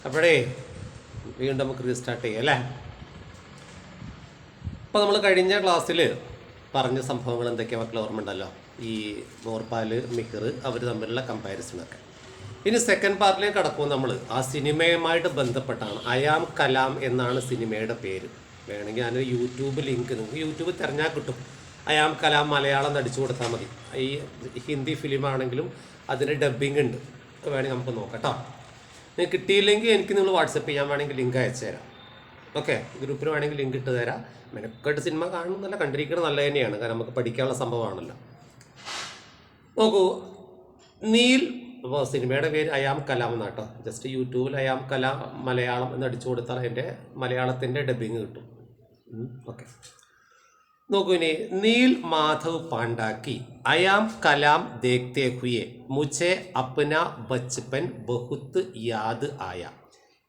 അപ്പോഴേ വീണ്ടും നമുക്ക് റീസ്റ്റാർട്ട് ചെയ്യാം അല്ലേ. അപ്പോൾ നമ്മൾ കഴിഞ്ഞ ക്ലാസ്സിൽ പറഞ്ഞ സംഭവങ്ങൾ എന്തൊക്കെയാണ് മക്കൾ ഓർമ്മ ഉണ്ടല്ലോ. ഈ മോർപാൽ മിഹിർ അവർ തമ്മിലുള്ള കമ്പാരിസണൊക്കെ. ഇനി സെക്കൻഡ് പാർട്ടിലേക്ക് കടക്കുമ്പോൾ നമ്മൾ ആ സിനിമയുമായിട്ട് ബന്ധപ്പെട്ടാണ്. അയാം കലാം എന്നാണ് സിനിമയുടെ പേര്. വേണമെങ്കിൽ ഞാനൊരു യൂട്യൂബ് ലിങ്ക് നിങ്ങൾക്ക് യൂട്യൂബ് തിരഞ്ഞാൽ കിട്ടും. അയാം കലാം മലയാളം അടിച്ചു കൊടുത്താൽ മതി. ഈ ഹിന്ദി ഫിലിമാണെങ്കിലും അതിന് ഡബ്ബിങ് ഉണ്ട്. വേണമെങ്കിൽ നമുക്ക് നോക്കാം കേട്ടോ. നിങ്ങൾക്ക് കിട്ടിയില്ലെങ്കിൽ എനിക്ക് നിങ്ങൾ വാട്സപ്പ് ചെയ്യാൻ വേണമെങ്കിൽ ലിങ്ക് അയച്ചു തരാം. ഓക്കെ, ഗ്രൂപ്പിൽ വേണമെങ്കിൽ ലിങ്ക് ഇട്ട് തരാം. മെനക്കെട്ട് സിനിമ കാണുന്നല്ല, കണ്ടിരിക്കുന്നത് നല്ല തന്നെയാണ്. കാരണം നമുക്ക് പഠിക്കാനുള്ള സംഭവമാണല്ലോ. നോക്കൂ, നീൽ അപ്പോൾ സിനിമയുടെ പേര് അയാം കലാം എന്നാട്ടോ. ജസ്റ്റ് യൂട്യൂബിൽ അയാം കലാം മലയാളം എന്ന് അടിച്ചു കൊടുത്താൽ അതിൻ്റെ മലയാളത്തിൻ്റെ ഡബ്ബിങ് കിട്ടും. ഓക്കെ, നോക്കൂ. ഇനി नील माधव पांडा की अयाम कलाम देखते हुए मुझे अपना बचपन बहुत याद आया,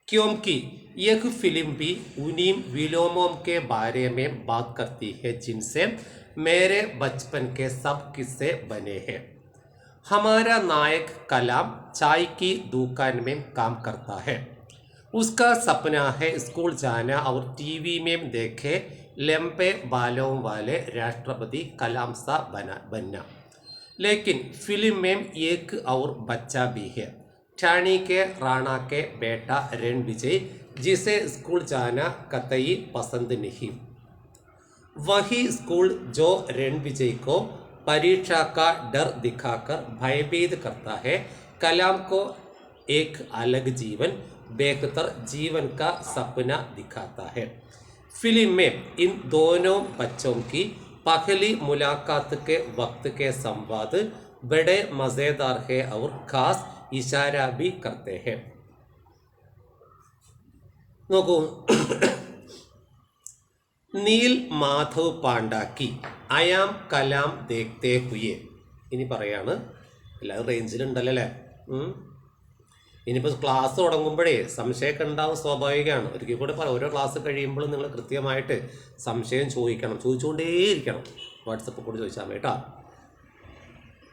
क्योंकि यह फिल्म भी उन्हीं विलोमों के बारे में बात करती है जिनसे मेरे बचपन के सब किस्से बने हैं. हमारा नायक कलाम चाय की दुकान में काम करता है. उसका सपना है स्कूल जाना और टीवी में देखे लंबे बालों वाले राष्ट्रपति कलाम सा बनना. लेकिन फिल्म में एक और बच्चा भी है, ठाणे के राणा के बेटा रणविजय, जिसे स्कूल जाना कतई पसंद नहीं. वही स्कूल जो रणविजय को परीक्षा का डर दिखाकर भयभीत करता है, कलाम को एक अलग जीवन, बेहतर जीवन का सपना दिखाता है. फिल्म में इन दोनों बच्चों की पहली मुलाकात के वक्त के संवाद बड़े मज़ेदार है और खास इशारा भी करते हैं. നോക്കൂ, നീൽ മാധവ് പാണ്ഡാക്കി അയാം കലാം ദേഖ്തേ ഹുയെ. ഇനി പറയാണ്, എല്ലാവരും റേഞ്ചിലുണ്ടല്ലോ അല്ലേ. ഇനിയിപ്പോൾ ക്ലാസ് തുടങ്ങുമ്പോഴേ സംശയമൊക്കെ ഉണ്ടാവും, സ്വാഭാവികമാണ്. ഒരിക്കൽ കൂടെ ഓരോ ക്ലാസ് കഴിയുമ്പോഴും നിങ്ങൾ കൃത്യമായിട്ട് സംശയം ചോദിച്ചുകൊണ്ടേയിരിക്കണം. വാട്സപ്പിൽ കൂടി ചോദിച്ചാൽ മതി കേട്ടോ.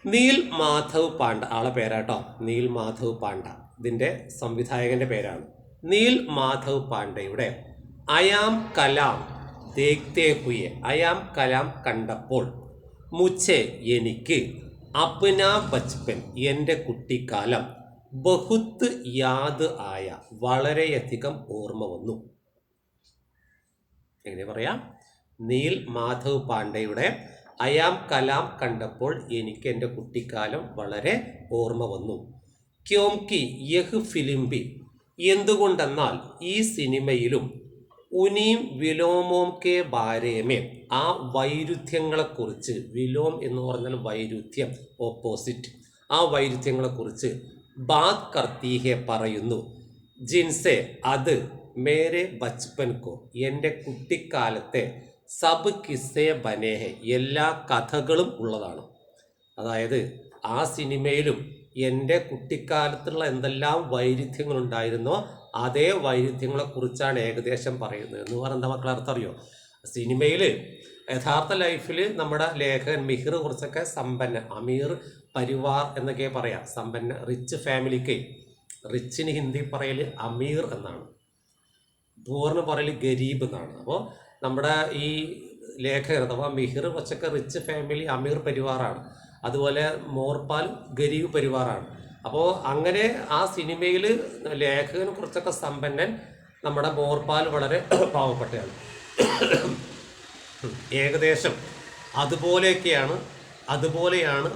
നീൽ മാധവ് പാണ്ഡ ആളെ പേരാട്ടോ, നീൽ മാധവ് പാണ്ഡ. ഇതിൻ്റെ സംവിധായകൻ്റെ പേരാണ്. നീൽ മാധവ് പാണ്ഡയുടെ അയാം കലാം ദേഖ്തേ ഹുയെ, അയാം കലാം കണ്ടപ്പോൾ, മുझे എനിക്ക്, അപ്ന ബച്പൻ എൻ്റെ കുട്ടിക്കാലം, ബഹുത്ത് യാദ് ആയ വളരെയധികം ഓർമ്മ വന്നു. എങ്ങനെ പറയാം? നീൽ മാധവ് പാണ്ഡയുടെ അയാം കലാം കണ്ടപ്പോൾ എനിക്ക് എൻ്റെ കുട്ടിക്കാലം വളരെ ഓർമ്മ വന്നു. ക്യോംകി യഹ് ഫിലിം ബി, എന്തുകൊണ്ടെന്നാൽ ഈ സിനിമയിലും ഉനീം വിലോമോം കെ ബാരേമേ, ആ വൈരുദ്ധ്യങ്ങളെക്കുറിച്ച്, വിലോം എന്ന് പറഞ്ഞാൽ വൈരുദ്ധ്യം, ഓപ്പോസിറ്റ്, ആ വൈരുദ്ധ്യങ്ങളെക്കുറിച്ച് ബാത് കർത്തി ഹെ പറയുന്നു. ജിൻസെ അത്, മേരെ ബച്പൻ കോ എൻ്റെ കുട്ടിക്കാലത്തെ, സബ് കിസ്സേ ബനേ ഹെ എല്ലാ കഥകളും ഉള്ളതാണ്. അതായത് ആ സിനിമയിലും എൻ്റെ കുട്ടിക്കാലത്തുള്ള എന്തെല്ലാം വൈരുദ്ധ്യങ്ങളുണ്ടായിരുന്നോ അതേ വൈരുദ്ധ്യങ്ങളെക്കുറിച്ചാണ് ഏകദേശം പറയുന്നത്. എന്ന് പറഞ്ഞാൽ എന്താ മക്കളെ അർത്ഥം അറിയോ? സിനിമയിൽ യഥാർത്ഥ ലൈഫിൽ നമ്മുടെ ലേഖകൻ മിഹിർ കുറച്ചൊക്കെ സമ്പന്ന, അമീർ പരിവാർ എന്നൊക്കെ പറയാം, സമ്പന്ന, റിച്ച് ഫാമിലിക്ക്. റിച്ചിന് ഹിന്ദി പറയൽ അമീർ എന്നാണ്, പൂർണ്ണ പറയൽ ഗരീബ് എന്നാണ്. അപ്പോൾ നമ്മുടെ ഈ ലേഖകൻ അഥവാ മിഹിർ കുറച്ചൊക്കെ റിച്ച് ഫാമിലി, അമീർ പരിവാറാണ്. അതുപോലെ മോർപാൽ ഗരീബ് പരിവാറാണ്. അപ്പോൾ അങ്ങനെ ആ സിനിമയിൽ ലേഖകൻ കുറച്ചൊക്കെ സമ്പന്നൻ, നമ്മുടെ മോർപാൽ വളരെ പാവപ്പെട്ടയാണ്. ഏകദേശം അതുപോലെയാണ്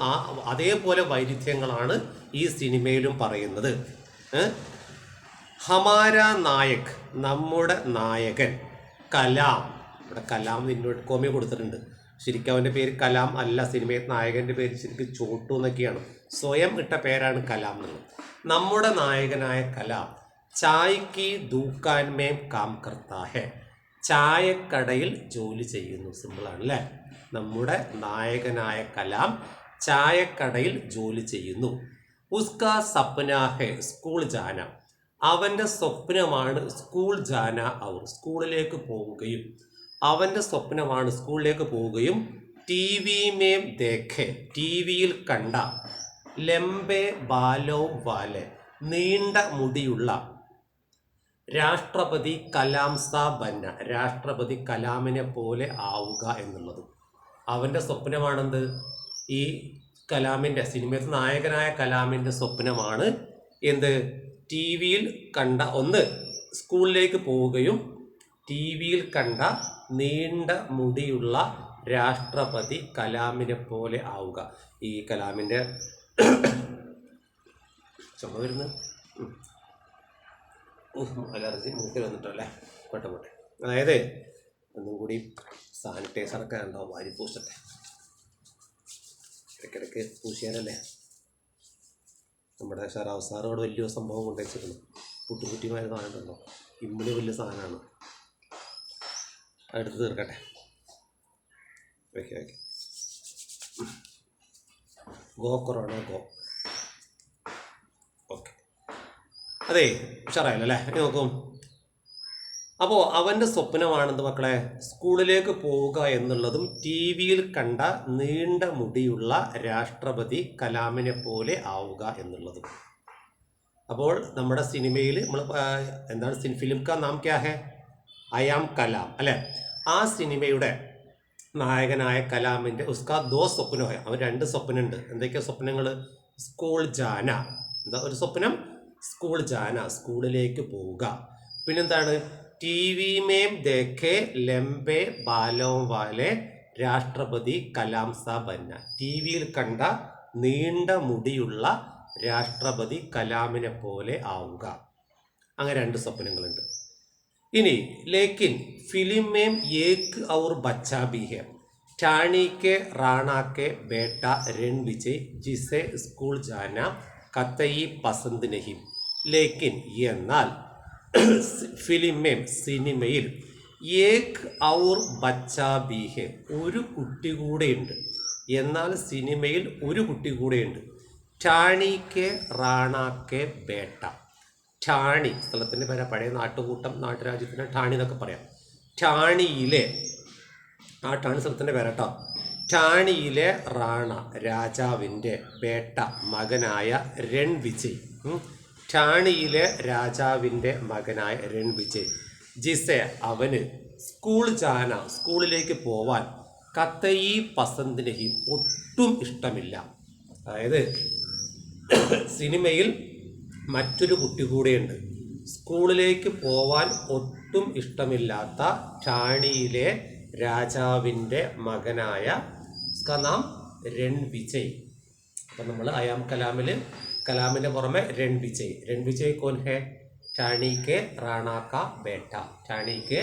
അതേപോലെ വൈരുദ്ധ്യങ്ങളാണ് ഈ സിനിമയിലും പറയുന്നത്. ഹമാര നായക്, നമ്മുടെ നായകൻ, കലാം. ഇവിടെ കലാം ഇൻവേർട്ട് കോമി കൊടുത്തിട്ടുണ്ട്. ശരിക്കും അവൻ്റെ പേര് കലാം അല്ല, സിനിമയിൽ നായകൻ്റെ പേര് ശരിക്കും ചോട്ടു എന്നൊക്കെയാണ്. സ്വയം ഇട്ട പേരാണ് കലാം എന്നുള്ളത്. നമ്മുടെ നായകനായ കലാം ചായക്ക് ദുക്കാൻ മേം കാം കർത്താ ഹെ, ചായക്കടയിൽ ജോലി ചെയ്യുന്നു. സിമ്പിളാണ് അല്ലേ? നമ്മുടെ നായകനായ കലാം ചായക്കടയിൽ ജോലി ചെയ്യുന്നു. ഉസ്കാ സപ്ന ഹെ സ്കൂൾ ജാന, അവൻ്റെ സ്വപ്നമാണ് സ്കൂൾ ജാന, അവർ സ്കൂളിലേക്ക് പോവുകയും, അവൻ്റെ സ്വപ്നമാണ് സ്കൂളിലേക്ക് പോവുകയും, ടി വി മേം ദേഖെ, ടി വിയിൽ കണ്ട, ലംബെ ബാലോ വാലെ, നീണ്ട മുടിയുള്ള, രാഷ്ട്രപതി കലാം സാ ബന്ന, രാഷ്ട്രപതി കലാമിനെ പോലെ ആവുക എന്നുള്ളത്. അവൻ്റെ സ്വപ്നമാണെന്ത്? ഈ കലാമിൻ്റെ, സിനിമയിൽ നായകനായ കലാമിൻ്റെ സ്വപ്നമാണ് എന്ത്? ടി വിയിൽ കണ്ട, ഒന്ന് സ്കൂളിലേക്ക് പോവുകയും ടി വിയിൽ കണ്ട നീണ്ട മുടിയുള്ള രാഷ്ട്രപതി കലാമിനെ പോലെ ആവുക. ഈ കലാമിൻ്റെ ചുമ വരുന്നു, അലർജി മൂക്കിൽ വന്നിട്ടല്ലേ, പെട്ടെന്ന്. അതായത് ഒന്നും കൂടി സാനിറ്റൈസറൊക്കെ ഉണ്ടാവും, വാരി പൂശട്ടെ, ഇടയ്ക്കിടയ്ക്ക് പൂശിയാലല്ലേ. നമ്മുടെ ഷറാഫ് സാറോട് വലിയ സംഭവം കൊണ്ടുവച്ചിരുന്നു, കുട്ടിമായ സാധനമുണ്ടല്ലോ, ഇമ്മിളി വലിയ സാധനമാണ്, എടുത്ത് തീർക്കട്ടെ. Okay okay, go corona go. Okay, അതെ ഉഷാറായല്ലോ അല്ലേ? നോക്കും. അപ്പോൾ അവൻ്റെ സ്വപ്നമാണെന്ന് മക്കളെ, സ്കൂളിലേക്ക് പോവുക എന്നുള്ളതും ടി വിയിൽ കണ്ട നീണ്ട മുടിയുള്ള രാഷ്ട്രപതി കലാമിനെ പോലെ ആവുക എന്നുള്ളതും. അപ്പോൾ നമ്മുടെ സിനിമയിൽ നമ്മൾ എന്താണ്, ഫിലിം കാ നാം ക്യാ ഹെ? ഐ ആം കലാം അല്ലേ? ആ സിനിമയുടെ നായകനായ കലാമിൻ്റെ ഉസ്കാ ദോ സ്വപ്നം ഹെ, അവൻ രണ്ട് സ്വപ്നമുണ്ട്. എന്തൊക്കെയാണ് സ്വപ്നങ്ങൾ? സ്കൂൾ ജാന, എന്താ ഒരു സ്വപ്നം? സ്കൂൾ ജാന, സ്കൂളിലേക്ക് പോവുക. പിന്നെന്താണ്? ടി വി മേം ദേഖെ ലംബെ ബാലോ വാലെ രാഷ്ട്രപതി കലാം സാ ബന്ന, ടി വിയിൽ കണ്ട നീണ്ട മുടിയുള്ള രാഷ്ട്രപതി കലാമിനെ പോലെ ആവുക. അങ്ങനെ രണ്ട് സ്വപ്നങ്ങളുണ്ട്. ഇനി ലേക്കിൻ ഫിലിം മേം ഏക് ഔർ ബച്ചാ ഭി ഹെ, ടാണി കെ റാണ കെ ബേട്ട രൺ വിജയ് ജിസെ സ്കൂൾ ജാന കത്തയി പസന്ത് നഹി. ലേക്കിൻ എന്നാൽ ഫിലിം മേം സിനിമയിൽ ഏക് ഔർ ബച്ചാ ഭി ഹെ, ഒരു കുട്ടി കൂടെയുണ്ട്. എന്നാൽ സിനിമയിൽ ഒരു കുട്ടി കൂടെയുണ്ട്. ടാണി കെ റാണ കെ ബേട്ട, ഠാണി സ്ഥലത്തിൻ്റെ പേരാ, പഴയ നാട്ടുകൂട്ടം നാട്ടുരാജ്യത്തിന് ഠാണി എന്നൊക്കെ പറയാം. ഠാണിയിലെ, ആ ഠാണി സ്ഥലത്തിൻ്റെ പേരാട്ടോ. ഠാണിയിലെ റാണ രാജാവിൻ്റെ, ബേട്ട മകനായ രൺ വിജയ്, ഠാണിയിലെ രാജാവിൻ്റെ മകനായ രൺ വിജയ്, ജിസെ അവന്, സ്കൂൾ ജാന സ്കൂളിലേക്ക് പോവാൻ, കത്തയി പസന്ത് നഹി ഒട്ടും ഇഷ്ടമില്ല. അതായത് സിനിമയിൽ മറ്റൊരു കുട്ടി കൂടെയുണ്ട്, സ്കൂളിലേക്ക് പോവാൻ ഒട്ടും ഇഷ്ടമില്ലാത്ത ഠാണിയിലെ രാജാവിൻ്റെ മകനായ നാം രൺ വിജയ്. അപ്പം നമ്മൾ അയാം കലാമിൽ കലാമിൻ്റെ പുറമെ രൺ വിജയ്, രൺ വിജയ് കോൻ ഹെ? ഠാണി കെ റാണ കാ ബേട്ട, ഠാണി കെ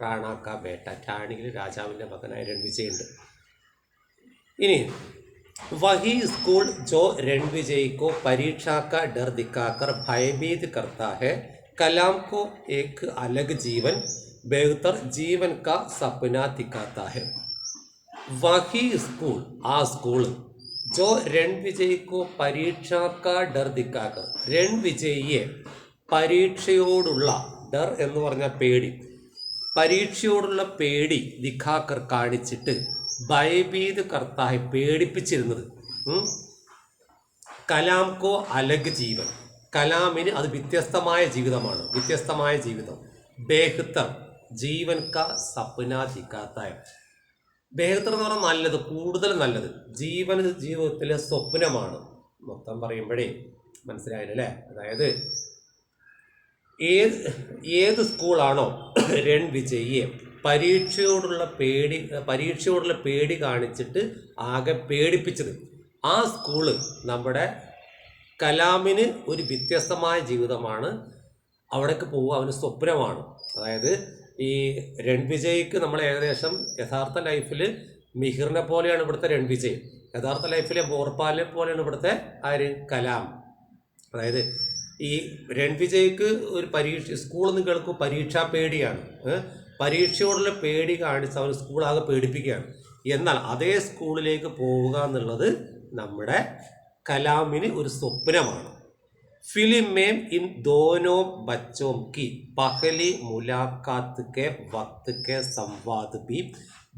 റാണ കാ ബേട്ട, ഠാണിയിൽ രാജാവിൻ്റെ മകനായ രൺ വിജയ് ഉണ്ട്. ഇനി वही स्कूल जो रणविजय को परीक्षा का डर दिखाकर भयभीत करता है, कलाम को एक अलग जीवन, बेहतर जीवन का सपना दिखाता है. वही स्कूल, आ स्कूल, जो रणविजय को परीक्षा का डर दिखाकर, रणविजये പരീക്ഷയോടുള്ള ഡർ എന്ന് പറഞ്ഞാൽ പേടി, പരീക്ഷയോടുള്ള പേടി ദിഖാക്കർ കാണിച്ചിട്ട്, ഭയഭീത് കർത്താഹെ പേടിപ്പിച്ചിരുന്നത്. കലാം കോ അലഗ് ജീവൻ, കലാമിന് അത് വ്യത്യസ്തമായ ജീവിതമാണ്, വ്യത്യസ്തമായ ജീവിതം. ബേഹ്തർ ജീവൻ കാ സപ്ന ദിഖാത്തായ, ബേഹ്തർ എന്ന് പറഞ്ഞാൽ നല്ലത്, കൂടുതൽ നല്ലത്, ജീവൻ ജീവിതത്തിലെ സ്വപ്നമാണ്. മൊത്തം പറയുമ്പോഴേ മനസ്സിലായില്ലേ? അതായത് ഏത് സ്കൂളാണോ രൺ വിജയെ പരീക്ഷയോടുള്ള പേടി കാണിച്ചിട്ട് ആകെ പേടിപ്പിച്ചത്, ആ സ്കൂള് നമ്മുടെ കലാമിന് ഒരു വ്യത്യസ്തമായ ജീവിതമാണ്, അവിടേക്ക് പോവുക അവന് സ്വപ്നമാണ്. അതായത് ഈ രൺ വിജയ്ക്ക് നമ്മൾ ഏകദേശം യഥാർത്ഥ ലൈഫിൽ മിഹിറിനെ പോലെയാണ് ഇവിടുത്തെ രൺ വിജയ്, യഥാർത്ഥ ലൈഫിലെ ബോർപാലിനെ പോലെയാണ് ഇവിടുത്തെ ആര്, കലാം. അതായത് ഈ രൺ വിജയ്ക്ക് ഒരു സ്കൂളിൽ നിന്ന് കേൾക്കും പരീക്ഷാ പേടിയാണ്, പരീക്ഷയോടുള്ള പേടി കാണിച്ച് അവൻ സ്കൂളാകെ പേടിപ്പിക്കുകയാണ്. എന്നാൽ അതേ സ്കൂളിലേക്ക് പോവുക എന്നുള്ളത് നമ്മുടെ കലാമിന് ഒരു സ്വപ്നമാണ്. फिल्म में इन दोनों बच्चों की पहली मुलाकात के वक्त के संवाद भी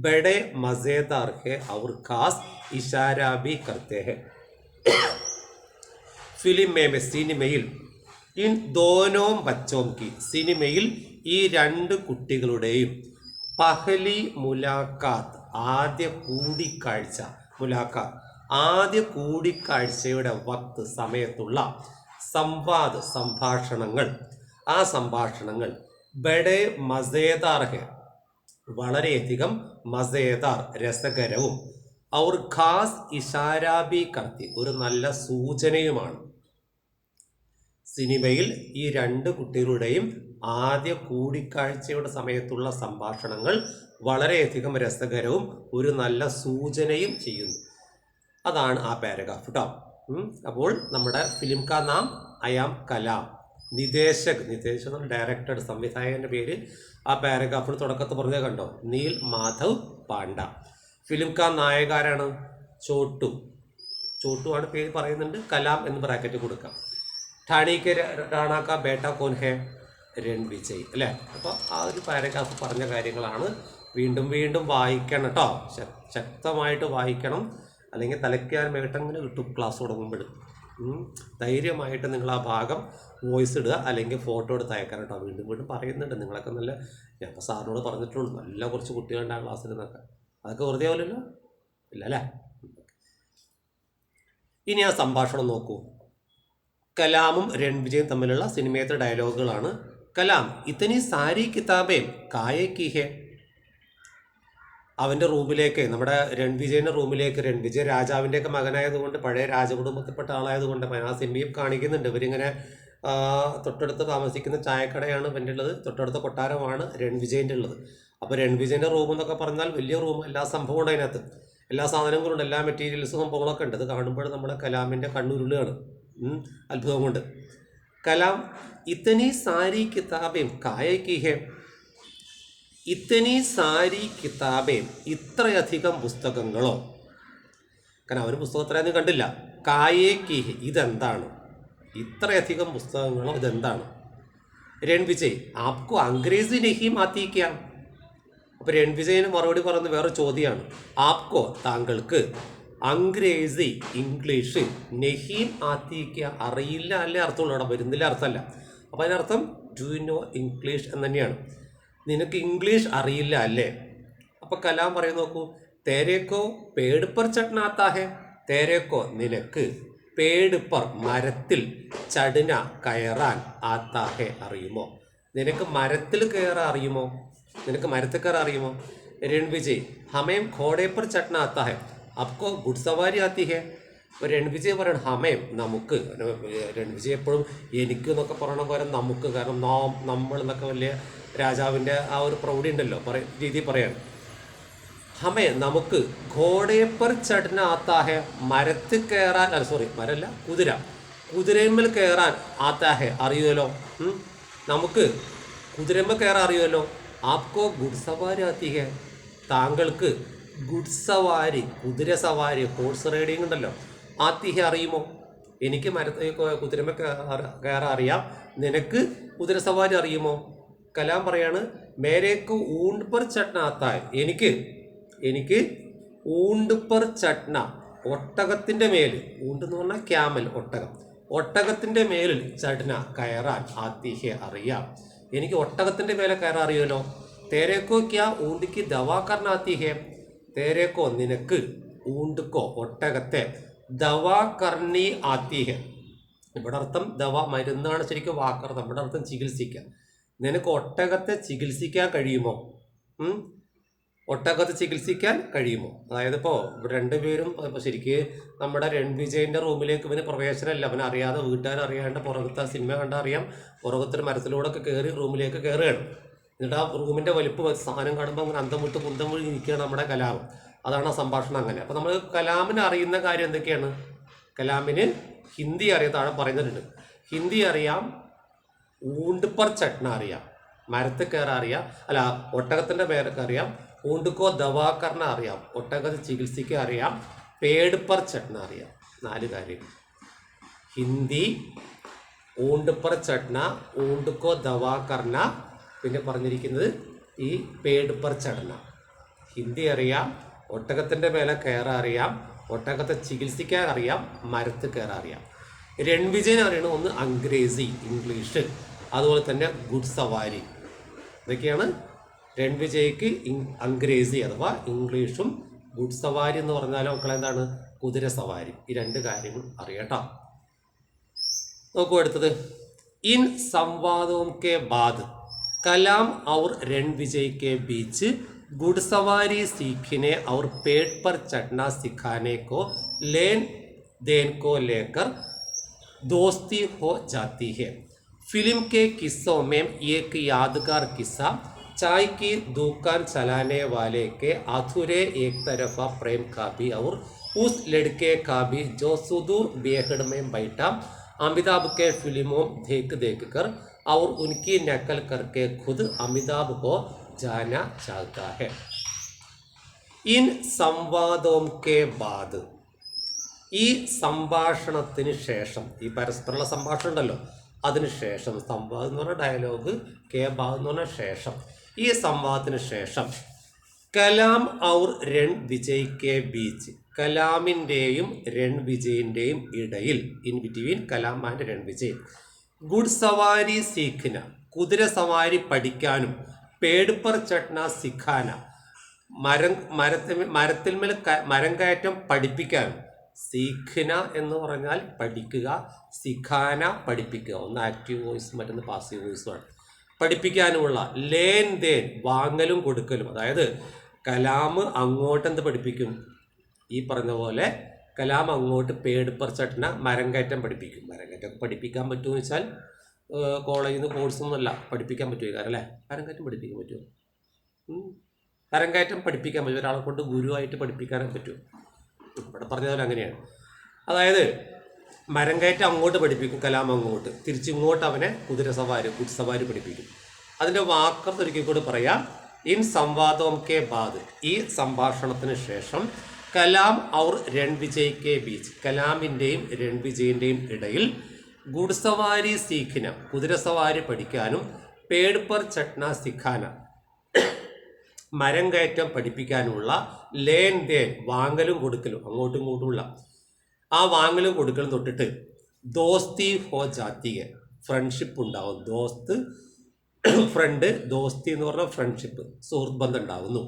बड़े मज़ेदार है और खास इशारा भी करते हैं. ഫിലിം സിനിമയിൽ ഇൻ ദോനോ ബച്ചോം കി സിനിമയിൽ ഈ രണ്ട് കുട്ടികളുടെയും പഹലി മുലാഖാത്ത് ആദ്യ കൂടിക്കാഴ്ച മുലാഖാത്ത് ആദ്യ കൂടിക്കാഴ്ചയുടെ വക്ത് സമയത്തുള്ള സംഭാഷണങ്ങൾ ആ സംഭാഷണങ്ങൾ ബഡേ മസേദാർ ഹെ വളരെയധികം മസേദാർ രസകരവും ഔർ ഖാസ് ഇഷാരാബി കർത്തി ഒരു നല്ല സൂചനയുമാണ്. സിനിമയിൽ ഈ രണ്ട് കുട്ടികളുടെയും ആദ്യ കൂടിക്കാഴ്ചയുടെ സമയത്തുള്ള സംഭാഷണങ്ങൾ വളരെയധികം രസകരവും ഒരു നല്ല സൂചനയും ചെയ്യുന്നു. അതാണ് ആ പാരഗ്രാഫ് കേട്ടോ. അപ്പോൾ നമ്മുടെ ഫിലിം കാ നാം അയാം കലാം, നിദേശക് ഡയറക്ടർ സംവിധായകൻ്റെ പേര് ആ പാരഗ്രാഫിന് തുടക്കത്തിൽ പറഞ്ഞത് കണ്ടോ, നീൽ മാധവ് പാണ്ഡ. ഫിലിം കാ നായകാരാണ് ചോട്ടു ആണ് പേര് പറയുന്നുണ്ട്, കലാം എന്ന് ബ്രാക്കറ്റ് കൊടുക്കാം. ഠാണിക്ക് റാണ കാ ബേട്ട കോൻ ഹെ രൺവിജയ് അല്ലേ. അപ്പോൾ ആ ഒരു പാരഗ്രാഫ് പറഞ്ഞ കാര്യങ്ങളാണ്. വീണ്ടും വീണ്ടും വായിക്കണം കേട്ടോ, ശക്തമായിട്ട് വായിക്കണം, അല്ലെങ്കിൽ തലയ്ക്കാൻ മേട്ടങ്ങനെ കിട്ടും ക്ലാസ് തുടങ്ങുമ്പോൾ. ധൈര്യമായിട്ട് നിങ്ങൾ ആ ഭാഗം വോയിസ് ഇടുക, അല്ലെങ്കിൽ ഫോട്ടോ എടുത്ത് അയക്കണം കേട്ടോ. വീണ്ടും വീണ്ടും പറയുന്നുണ്ട്, നിങ്ങളൊക്കെ നല്ല, ഞാൻ ഇപ്പോൾ സാറിനോട് പറഞ്ഞിട്ടുള്ളൂ, നല്ല കുറച്ച് കുട്ടികളുണ്ട് ആ ക്ലാസ്സിൽ നിന്നൊക്കെ. അതൊക്കെ വെറുതെ ആവില്ലല്ലോ, ഇല്ല അല്ലേ. ഇനി ആ സംഭാഷണം നോക്കൂ. കലാമും രൺവിജയും തമ്മിലുള്ള സിനിമയത്തെ ഡയലോഗുകളാണ്. കലാം, ഇത്തനി സാരി കിതാബേ കായേ കി ഹെ. അവൻ്റെ റൂമിലേക്ക്, നമ്മുടെ രൺവിജയൻ്റെ റൂമിലേക്ക്, രൺവിജയ് രാജാവിൻ്റെയൊക്കെ മകനായതുകൊണ്ട്, പഴയ രാജകുടുംബത്തിൽപ്പെട്ട ആളായതുകൊണ്ട് ആ സിനിമയും കാണിക്കുന്നുണ്ട്. ഇവരിങ്ങനെ തൊട്ടടുത്ത് താമസിക്കുന്ന ചായക്കടയാണ് ഇവൻ്റെ ഉള്ളത്, തൊട്ടടുത്ത കൊട്ടാരമാണ് രൺവിജയൻ്റെ ഉള്ളത്. അപ്പോൾ രൺവിജയൻ്റെ റൂം എന്നൊക്കെ പറഞ്ഞാൽ വലിയ റൂം, എല്ലാ സംഭവവും ഉണ്ട് അതിനകത്ത്, എല്ലാ സാധനങ്ങളും ഉണ്ട്, എല്ലാ മെറ്റീരിയൽസും സംഭവങ്ങളൊക്കെ ഉണ്ട്. അത് കാണുമ്പോൾ നമ്മുടെ കലാമിൻ്റെ കണ്ണുരുളുകയാണ് അത്ഭുതം കൊണ്ട്. കലാം, ഇത്തനി സാരി കിതാബേം കായേ കി ഹെ. ഇത്തനി സാരി കിതാബേം, ഇത്രയധികം പുസ്തകങ്ങളോ. കാരണം അവർ പുസ്തകത്തിലൊന്നും കണ്ടില്ല. കായേ കി ഹെ, ഇതെന്താണ്, ഇത്രയധികം പുസ്തകങ്ങളോ, ഇതെന്താണ്. രൺവിജയ്, ആപ്കോ അംഗ്രേസി നഹീം ആത്തി ക്യാ. അപ്പോൾ രൺവിജയന് മറുപടി പറയുന്ന വേറെ ചോദ്യമാണ്. ആപ്കോ, താങ്കൾക്ക്, അംഗ്രേസി ഇംഗ്ലീഷ്, നഹീം ആത്തി ക്യാ, അറിയില്ല അല്ലേ അർത്ഥമുള്ളൂ, അവിടെ വരുന്നില്ല അർത്ഥമല്ല. അപ്പോൾ അതിനർത്ഥം ഡു യു നോ ഇംഗ്ലീഷ് എന്ന് തന്നെയാണ്. നിനക്ക് ഇംഗ്ലീഷ് അറിയില്ല അല്ലേ. അപ്പോൾ കലാം പറയും, നോക്കൂ, തേരേക്കോ പേട് പർ ചട്ന ആത്താ ഹെ. തേരേക്കോ, നിനക്ക്, പേട് പർ മരത്തിൽ, ചടുന കയറാൻ, ആത്താ ഹെ അറിയുമോ. നിനക്ക് മരത്തിൽ കയറാൻ അറിയുമോ, നിനക്ക് മരത്തിൽ കയറാൻ അറിയുമോ. രൺവിജയ്, ഹമേം ഘോടേ പർ ചട്ന ആത്താ ഹെ. അപ്കോ ഗുഡ്സവാരി ആത്തി ഹെ. അപ്പോൾ രൺവിജയ് പറയണം ഹമേം, നമുക്ക്. രൺവിജയ് എപ്പോഴും എനിക്ക് എന്നൊക്കെ പറയണ പോലെ നമുക്ക്, കാരണം നമ്മൾ എന്നൊക്കെ വലിയ രാജാവിൻ്റെ ആ ഒരു പ്രൗഢി ഉണ്ടല്ലോ, രീതി പറയാണ്. ഹമേ, നമുക്ക്, ഘോടേപ്പർ ചടന ആത്താഹെ, മരത്തിൽ കയറാൻ, മരല്ല, കുതിരന്മേൽ കയറാൻ ആത്താഹെ അറിയുമല്ലോ. നമുക്ക് കുതിരന്മേൽ കയറാൻ അറിയുമല്ലോ. ആപ്കോ ഗുഡ്സവാരി ആത്തിഹെ, താങ്കൾക്ക് ഗുഡ്സവാരി, കുതിര സവാരി, ഹോഴ്സ് റൈഡിങ് ഉണ്ടല്ലോ, ആത്തിഹെ അറിയുമോ. എനിക്ക് കുതിരന്മേൽ കയറാൻ അറിയാം, നിനക്ക് കുതിര സവാരി അറിയുമോ. കലാം പറയാണ്, മേരേക്ക് ഊണ്ട് പർ ചട്ന ആത്താഹെ, എനിക്ക് ഊണ്ട് പർ ചട്ന, ഒട്ടകത്തിൻ്റെ മേൽ, ഊണ്ട് എന്ന് പറഞ്ഞാൽ ക്യാമൽ, ഒട്ടകത്തിൻ്റെ മേലിൽ, ചട്ന കയറാൻ, ആത്തിഹെ അറിയാം, എനിക്ക് ഒട്ടകത്തിൻ്റെ മേലെ കയറാൻ അറിയുമല്ലോ. തേരേക്കോ ക്യാ ഊണ്ടിക്ക് ദവാ കർണ ആത്തിഹെ. തേരേക്കോ, നിനക്ക്, ഊണ്ടുക്കോ, ഒട്ടകത്തെ, ദവാ കർണി ആത്തിഹെ. ഇവിടെ അർത്ഥം ദവ, മരുന്നാണ് ശരിക്കും വാക്കർത്ഥം, ഇവിടെ അർത്ഥം ചികിത്സിക്കുക. നിനക്ക് ഒട്ടകത്തെ ചികിത്സിക്കാൻ കഴിയുമോ. ഒട്ടകത്തെ ചികിത്സിക്കാൻ കഴിയുമോ. അതായത് ഇപ്പോൾ രണ്ടുപേരും ശരിക്ക് നമ്മുടെ രൺവിജയൻ്റെ റൂമിലേക്ക് ഇവന് പ്രവേശനമല്ല, അവൻ അറിയാതെ, വീട്ടുകാരറിയാണ്ട്, പുറകത്തെ സിനിമ കണ്ടറിയാം, പുറകത്തൊരു മരത്തിലൂടെ ഒക്കെ കയറി റൂമിലേക്ക് കയറുകയാണ്. എന്നിട്ട് ആ റൂമിൻ്റെ വലിപ്പം സാധനം കാണുമ്പോൾ അങ്ങനെ അന്തം വിട്ട് കുന്തം വഴി ഇരിക്കുകയാണ് നമ്മുടെ കലാം. അതാണ് ആ സംഭാഷണം അങ്ങനെ. അപ്പോൾ നമ്മൾ കലാമിന് അറിയുന്ന കാര്യം എന്തൊക്കെയാണ്. കലാമിന് ഹിന്ദി അറിയാം, താഴെ പറയുന്നുണ്ട്. ഹിന്ദി അറിയാം, ഊണ്ട് പർ ചട്ന അറിയാം, മരത്തിൽ കയറാൻ അറിയാം, അല്ല ഒട്ടകത്തിൻ്റെ പേരൊക്കെ അറിയാം, ഊണ്ടുക്കോ ദവാക്കറിനെ അറിയാം, ഒട്ടകത്തെ ചികിത്സിക്കാൻ അറിയാം, പേട് പർ ചട്ന അറിയാം. 4 കാര്യം. ഹിന്ദി, ഊണ്ട് പർ ചട്ന, ഊണ്ടുക്കോ ദവാക്കറിന, പിന്നെ പറഞ്ഞിരിക്കുന്നത് ഈ പേട് പർ ചടന. ഹിന്ദി അറിയാം, ഒട്ടകത്തിൻ്റെ മേലെ കയറാൻ അറിയാം, ഒട്ടകത്തെ ചികിത്സിക്കാൻ അറിയാം, മരത്ത് കയറാൻ അറിയാം. രൺവിജയൻ അറിയണം ഒന്ന് അംഗ്രേസി ഇംഗ്ലീഷ്, അതുപോലെ തന്നെ ഗുഡ് സവാരി. ഇതൊക്കെയാണ് രൺവിജയ്ക്ക് അംഗ്രേസി അഥവാ ഇംഗ്ലീഷും ഗുഡ് സവാരി എന്ന് പറഞ്ഞാൽ മക്കളെ എന്താണ് കുതിര സവാരി. ഈ രണ്ട് കാര്യങ്ങൾ അറിയട്ടോ. നോക്കൂ അടുത്തത്. इन संवादों के बाद कलाम और रणविजय के बीच घुड़सवारी सीखने और पेड़ पर चढ़ना सिखाने को लेन देन को लेकर दोस्ती हो जाती है. फिल्म के किस्सों में एक यादगार किस्सा चाय की दुकान चलाने वाले के अधूरे एक तरफा प्रेम का भी और उस लड़के का भी जो सुदूर बेहड़ में बैठा अमिताभ के फिल्मों देख कर और उनकी नकल करके खुद अमिताभ को जाना चाहता है. इन संवादों के बाद ഈ സംഭാഷണത്തിന് ശേഷം, ഈ പരസ്പരമുള്ള സംഭാഷണം ഉണ്ടല്ലോ അതിന് ശേഷം, സംവാദം എന്ന് പറഞ്ഞാൽ ഡയലോഗ്, കെ ബാദ് എന്ന് പറഞ്ഞാൽ ശേഷം, ഈ സംവാദത്തിന് ശേഷം കലാം ഔർ രൺ വിജയ് കെ ബീച്ച്, കലാമിൻ്റെയും രൺവിജയിൻ്റെയും ഇടയിൽ, in between Kalam and Ranvijay, good സവാരി സീഖന, കുതിര സവാരി പഠിക്കാനും, പേട് പർ ചട്ന സിഖാന, മരത്തിൽ മേൽ മരം കയറ്റം പഠിപ്പിക്കാനും. സീഖന എന്ന് പറഞ്ഞാൽ പഠിക്കുക, സിഖാന പഠിപ്പിക്കുക. ഒന്ന് ആക്റ്റീവ് വോയിസ് മറ്റൊന്ന് പാസീവ് വോയിസുമാണ്. പഠിപ്പിക്കാനുമുള്ള ലേൻ ദേൻ വാങ്ങലും കൊടുക്കലും. അതായത് കലാം അങ്ങോട്ട് എന്ത് പഠിപ്പിക്കും, ഈ പറഞ്ഞ പോലെ കലാം അങ്ങോട്ട് പേട് പർ ചട്ന മരം കയറ്റം പഠിപ്പിക്കും. മരം കയറ്റം പഠിപ്പിക്കാൻ പറ്റുമെന്ന് വെച്ചാൽ കോളേജിൽ നിന്ന് കോഴ്സൊന്നുമല്ല, പഠിപ്പിക്കാൻ പറ്റുമോ കാരണം അല്ലേ? മരം കയറ്റം പഠിപ്പിക്കാൻ പറ്റുമോ? മരം കയറ്റം പഠിപ്പിക്കാൻ പറ്റും, ഒരാളെ കൊണ്ട് ഗുരുവായിട്ട് പഠിപ്പിക്കാനൊക്കെ പറ്റുമോ? ഇവിടെ പറഞ്ഞതുപോലെ അങ്ങനെയാണ്. അതായത് മരം കയറ്റം അങ്ങോട്ട് പഠിപ്പിക്കും കലാം, അങ്ങോട്ട് തിരിച്ചിങ്ങോട്ട് അവനെ കുതിര സവാരി ഗുഡ് സവാരി പഠിപ്പിക്കും. അതിൻ്റെ വാക്കർത്ത് ഒരിക്കൽ കൂടി പറയാം. ഇൻ സംവാദോം കെ ബാദ്, ഈ സംഭാഷണത്തിന് ശേഷം കലാം ഔർ രൺവിജയ് കെ ബീച്ച്, കലാമിൻ്റെയും രൺവിജയിൻ്റെയും ഇടയിൽ ഗുഡ് സവാരി സീഖിന, കുതിര സവാരി പഠിക്കാനും, പേട് പർ ചട്ന സിഖാന, മരം കയറ്റം പഠിപ്പിക്കാനുള്ള ലേൻ ദേൻ വാങ്ങലും കൊടുക്കലും, അങ്ങോട്ടും ഇങ്ങോട്ടുമുള്ള ആ വാങ്ങലും കൊടുക്കലും തൊട്ടിട്ട് ദോസ്തി ഹോ ജാത്തി, ഫ്രണ്ട്ഷിപ്പ് ഉണ്ടാവും. ദോസ്ത് ഫ്രണ്ട്, ദോസ്തി എന്ന് പറഞ്ഞാൽ ഫ്രണ്ട്ഷിപ്പ്, സുഹൃത്ത് ബന്ധം ഉണ്ടാകുന്നു.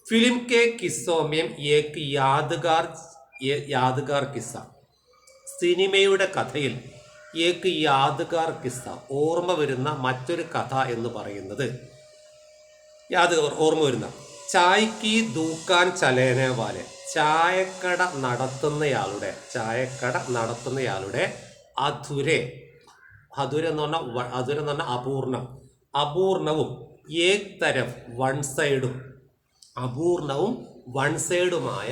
ഫിലിം കെ കിസ്സോമേം ഏക് യാദ്ഗാർ കിസ്സ, സിനിമയുടെ കഥയിൽ ഏക് യാദ്ഗാർ കിസ്സ, ഓർമ്മ വരുന്ന മറ്റൊരു കഥ എന്ന് പറയുന്നത്, ഓർമ്മ വരുന്ന, ചായക്ക് ദൂക്കാൻ ചലേനെ വാലെ, ചായക്കട നടത്തുന്നയാളുടെ അധുര എന്ന് പറഞ്ഞാൽ അപൂർണവും ഏക് തരഫ് വൺ സൈഡുമായ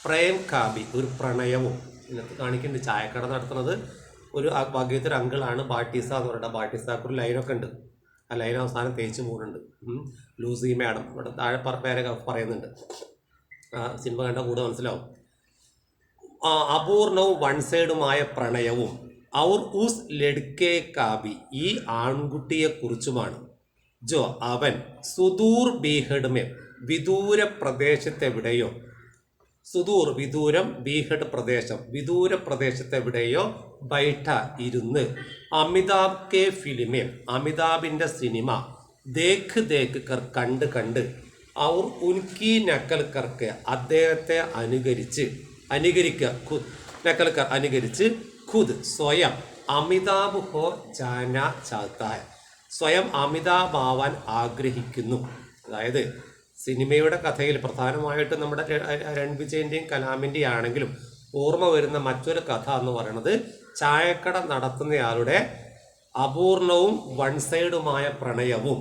പ്രേം കാബി, ഒരു പ്രണയവും. ഇതിനകത്ത് കാണിക്കുന്നുണ്ട് ചായക്കട നടത്തുന്നത് ഒരു ഭാഗ്യത്തൊരു അങ്കിളാണ്, ബാട്ടിസ എന്ന് പറയുന്നത്. ബാട്ടിസാക്ക് ഒരു ലൈനൊക്കെ ഉണ്ട്, ആ ലൈൻ അവസാനം തേച്ച് പോകുന്നുണ്ട്. ലൂസി മാഡം ഇവിടെ താഴെ പേരെ പറയുന്നുണ്ട്, സിനിമ കണ്ട കൂടെ മനസ്സിലാവും. അപൂർണവും വൺ സൈഡുമായ പ്രണയവും, ഔർ ഉസ് ലഡ്കെ കാബി, ഈ ആൺകുട്ടിയെക്കുറിച്ചുമാണ്. ജോ അവൻ സുദൂർ ബീഹഡ് വിദൂര പ്രദേശത്തെവിടെയോ, വിദൂരം, ബീഹഡ് പ്രദേശം, വിദൂര പ്രദേശത്തെവിടെയോ, ബൈഠ ഇരുന്ന്, അമിതാഭ് കെ ഫിലിമേ, അമിതാഭിൻ്റെ സിനിമ, ദേഖ് കർ കണ്ട്, ഔർ ഉൻകി നക്കൽ കർക്ക്, അദ്ദേഹത്തെ അനുകരിച്ച്, ഖുദ് സ്വയം, അമിതാഭ് ഹോ ജാന ചാഹത്ത ഹൈ, സ്വയം അമിതാഭ് ആവാൻ ആഗ്രഹിക്കുന്നു. അതായത് സിനിമയുടെ കഥയിൽ പ്രധാനമായിട്ടും നമ്മുടെ രൺവിജയൻ്റെയും കലാമിൻ്റെയും ആണെങ്കിലും ഓർമ്മ വരുന്ന മറ്റൊരു കഥ എന്ന് പറയുന്നത് ചായക്കട നടത്തുന്നയാളുടെ അപൂർണവും വൺ സൈഡുമായ പ്രണയവും,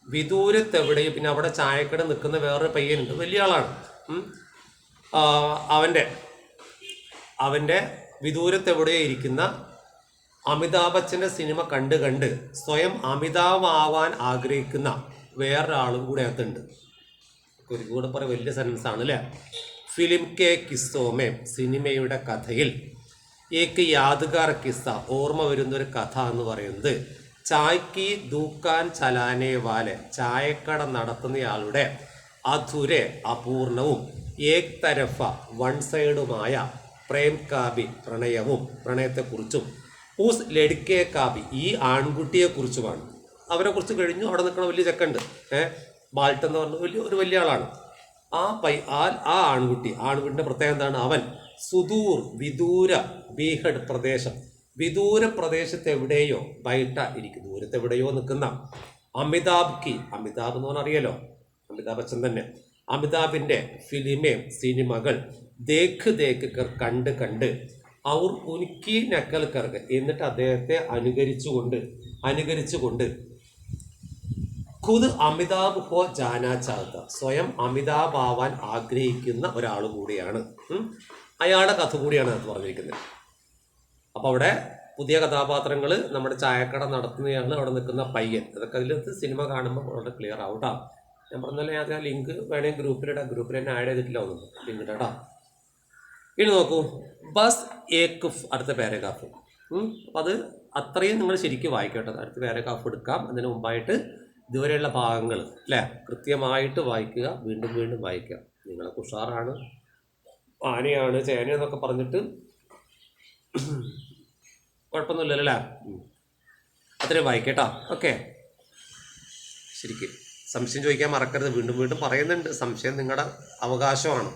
വിദൂരത്തെവിടെയും, പിന്നെ അവിടെ ചായക്കട നിൽക്കുന്ന വേറൊരു പയ്യനുണ്ട്, വലിയ ആളാണ്, അവൻ്റെ വിദൂരത്തെവിടെയോ ഇരിക്കുന്ന അമിതാഭ് ബച്ചൻ്റെ സിനിമ കണ്ട് സ്വയം അമിതാഭ് ആവാൻ ആഗ്രഹിക്കുന്ന വേറൊരാളും കൂടെ അകത്തുണ്ട്. ഒരു കൂടെ പറയാം, വലിയ സെൻസ് ആണ് അല്ലേ? ഫിലിം കെ കിസ്സോമേ, സിനിമയുടെ കഥയിൽ, ഏക്ക് യാദ്ഗാർ കിസ്സ, ഓർമ്മ വരുന്നൊരു കഥ എന്ന് പറയുന്നത്, ചായ്ക്ക് ദൂക്കാൻ ചലാനെ വാലെ, ചായക്കട നടത്തുന്നയാളുടെ അധുരെ അപൂർണവും ഏക് തരഫ വൺ സൈഡുമായ പ്രേം കാബി പ്രണയവും പ്രണയത്തെക്കുറിച്ചും ഊസ് ലഡ്കെ കാബി ഈ ആൺകുട്ടിയെക്കുറിച്ചുമാണ്. അവരെ കുറിച്ച് കഴിഞ്ഞു. അവിടെ നിൽക്കണ വലിയ ചെക്കുണ്ട്, ബാൾട്ട് എന്ന് പറഞ്ഞ ഒരു വലിയ ആളാണ്. ആ ആൺകുട്ടിൻ്റെ പ്രത്യേകത എന്താണ്? അവൻ സുദൂർ വിദൂര ബീഹഡ് പ്രദേശം, വിദൂര പ്രദേശത്ത് എവിടെയോ ബൈട്ട ഇരിക്കും, ദൂരത്ത് എവിടെയോ നിൽക്കുന്ന അമിതാഭ് എന്ന് പറഞ്ഞാൽ അറിയാലോ, അമിതാഭ് ബച്ചൻ തന്നെ, അമിതാഭിൻ്റെ സിനിമകൾ ദേക്ക് കണ്ട് അവർ ഉനിക്കി നക്കൽ കർക്ക് എന്നിട്ട് അദ്ദേഹത്തെ അനുകരിച്ചുകൊണ്ട് ഖുദ് അമിതാഭ് ഹോ ജാനാ ചാഹത്ത സ്വയം അമിതാഭ് ആവാൻ ആഗ്രഹിക്കുന്ന ഒരാൾ കൂടിയാണ്. അയാളുടെ കഥ കൂടിയാണ് അത് പറഞ്ഞിരിക്കുന്നത്. അപ്പോൾ അവിടെ പുതിയ കഥാപാത്രങ്ങൾ, നമ്മുടെ ചായക്കട നടത്തുന്നതാണ്, അവിടെ നിൽക്കുന്ന പയ്യൻ, അതൊക്കെ അതിലത്ത് സിനിമ കാണുമ്പോൾ വളരെ ക്ലിയർ ആവും കേട്ടോ. ഞാൻ പറഞ്ഞാൽ ഞാൻ ആ ലിങ്ക് വേണമെങ്കിൽ ഗ്രൂപ്പിൽ തന്നെ ആഡ് ചെയ്തിട്ടില്ല ഒന്നും ലിങ്ക് കേട്ടോ. ഇനി നോക്കൂ, ബസ് ഏക്ക് അടുത്ത പാരഗ്രാഫ്. അപ്പം അത് അത്രയും നിങ്ങൾ ശരിക്കും വായിക്കട്ടെ. അടുത്ത പാരഗ്രാഫ് എടുക്കാം. അതിന് മുമ്പായിട്ട് ഇതുവരെയുള്ള ഭാഗങ്ങൾ അല്ലേ കൃത്യമായിട്ട് വായിക്കുക, വീണ്ടും വീണ്ടും വായിക്കുക. നിങ്ങളൊക്കെ ഉഷാറാണ്, ആനയാണ് ചേനയെന്നൊക്കെ പറഞ്ഞിട്ട് കുഴപ്പമൊന്നുമില്ലല്ലോ അല്ലേ? അത്രയും വായിക്കട്ടോ. ഓക്കെ, ശരിക്കും സംശയം ചോദിക്കാൻ മറക്കരുത്. വീണ്ടും വീണ്ടും പറയുന്നുണ്ട്, സംശയം നിങ്ങളുടെ അവകാശമാണ്.